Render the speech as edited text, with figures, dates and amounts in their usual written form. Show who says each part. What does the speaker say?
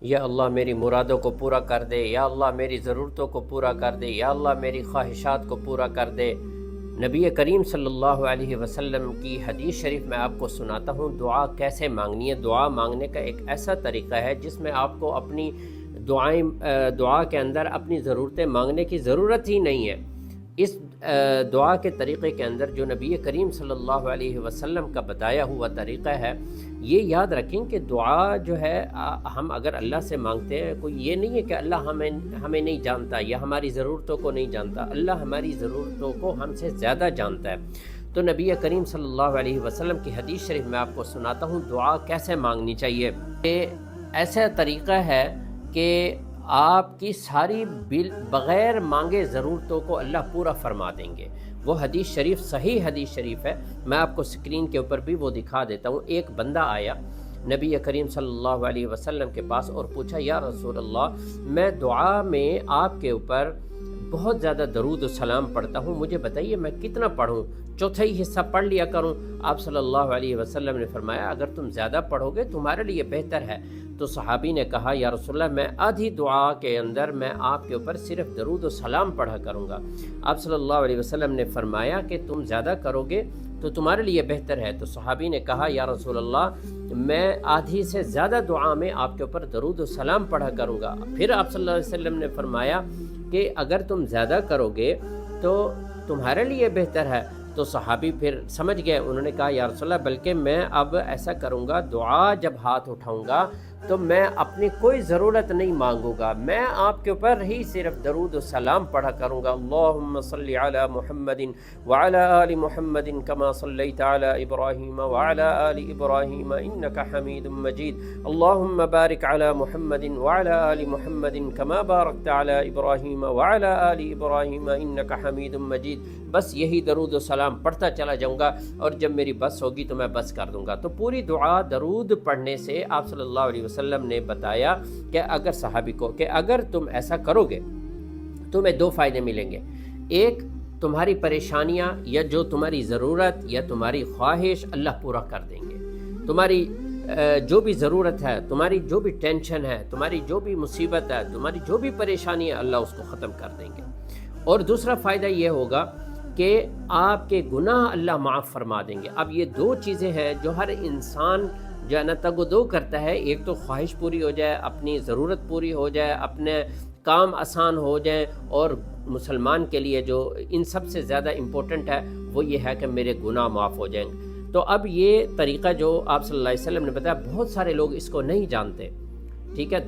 Speaker 1: یا اللہ میری مرادوں کو پورا کر دے، یا اللہ میری ضرورتوں کو پورا کر دے، یا اللہ میری خواہشات کو پورا کر دے۔ نبی کریم صلی اللہ علیہ وسلم کی حدیث شریف میں آپ کو سناتا ہوں دعا کیسے مانگنی ہے۔ دعا مانگنے کا ایک ایسا طریقہ ہے جس میں آپ کو اپنی دعا کے اندر اپنی ضرورتیں مانگنے کی ضرورت ہی نہیں ہے۔ اس دعا کے طریقے کے اندر جو نبی کریم صلی اللہ علیہ وسلم کا بتایا ہوا طریقہ ہے، یہ یاد رکھیں کہ دعا جو ہے ہم اگر اللہ سے مانگتے ہیں، کوئی یہ نہیں ہے کہ اللہ ہمیں نہیں جانتا یا ہماری ضرورتوں کو نہیں جانتا۔ اللہ ہماری ضرورتوں کو ہم سے زیادہ جانتا ہے۔ تو نبی کریم صلی اللہ علیہ وسلم کی حدیث شریف میں آپ کو سناتا ہوں دعا کیسے مانگنی چاہیے۔ یہ ایسا طریقہ ہے کہ آپ کی ساری بغیر مانگے ضرورتوں کو اللہ پورا فرما دیں گے۔ وہ حدیث شریف صحیح حدیث شریف ہے، میں آپ کو سکرین کے اوپر بھی وہ دکھا دیتا ہوں۔ ایک بندہ آیا نبی کریم صلی اللہ علیہ وسلم کے پاس اور پوچھا، یا رسول اللہ، میں دعا میں آپ کے اوپر بہت زیادہ درود و سلام پڑھتا ہوں، مجھے بتائیے میں کتنا پڑھوں، چوتھائی حصہ پڑھ لیا کروں؟ آپ صلی اللہ علیہ وسلم نے فرمایا، اگر تم زیادہ پڑھو گے تمہارے لیے بہتر ہے۔ تو صحابی نے کہا، یا رسول اللہ، میں آدھی دعا کے اندر میں آپ کے اوپر صرف درود و سلام پڑھا کروں گا۔ آپ صلی اللہ علیہ وسلم نے فرمایا کہ تم زیادہ کرو گے تو تمہارے لیے بہتر ہے۔ تو صحابی نے کہا، یا رسول اللہ، میں آدھی سے زیادہ دعا میں آپ کے اوپر درود و سلام پڑھا کروں گا۔ پھر آپ صلی اللہ علیہ وسلم نے فرمایا کہ اگر تم زیادہ کرو گے تو تمہارے لیے بہتر ہے۔ تو صحابی پھر سمجھ گئے، انہوں نے کہا، یا رسول اللہ، بلکہ میں اب ایسا کروں گا، دعا جب ہاتھ اٹھاؤں گا تو میں اپنی کوئی ضرورت نہیں مانگوں گا، میں آپ کے اوپر ہی صرف درود و سلام پڑھا کروں گا۔ اللہم صلی علی محمد وعلی آل محمد کما صلیت علی ابراہیم وعلی آل ابراہیم انکا حمید مجید۔ اللہم بارک علی محمد وعلی آل محمد کما بارکت علی ابراہیم وعلی آل ابراہیم انکا حمید مجید۔ بس یہی درود و سلام پڑھتا چلا جاؤں گا، اور جب میری بس ہوگی تو میں بس کر دوں گا۔ تو پوری دعا درود پڑھنے سے آپ صلی اللہ علیہ وسلم نے بتایا کہ اگر صحابی کو کہ اگر تم ایسا کرو گے تمہیں دو فائدے ملیں گے۔ ایک، تمہاری پریشانیاں یا جو تمہاری ضرورت یا تمہاری خواہش اللہ پورا کر دیں گے۔ تمہاری جو بھی ضرورت ہے، تمہاری جو بھی ٹینشن ہے، تمہاری جو بھی مصیبت ہے، تمہاری جو بھی پریشانی ہے، اللہ اس کو ختم کر دیں گے۔ اور دوسرا فائدہ یہ ہوگا کہ آپ کے گناہ اللہ معاف فرما دیں گے۔ اب یہ دو چیزیں ہیں جو ہر انسان جو ہے نا تگ و دو کرتا ہے۔ ایک تو خواہش پوری ہو جائے، اپنی ضرورت پوری ہو جائے، اپنے کام آسان ہو جائیں، اور مسلمان کے لیے جو ان سب سے زیادہ امپورٹنٹ ہے وہ یہ ہے کہ میرے گناہ معاف ہو جائیں گے۔ تو اب یہ طریقہ جو آپ صلی اللہ علیہ وسلم نے بتایا، بہت سارے لوگ اس کو نہیں جانتے، ٹھیک ہے۔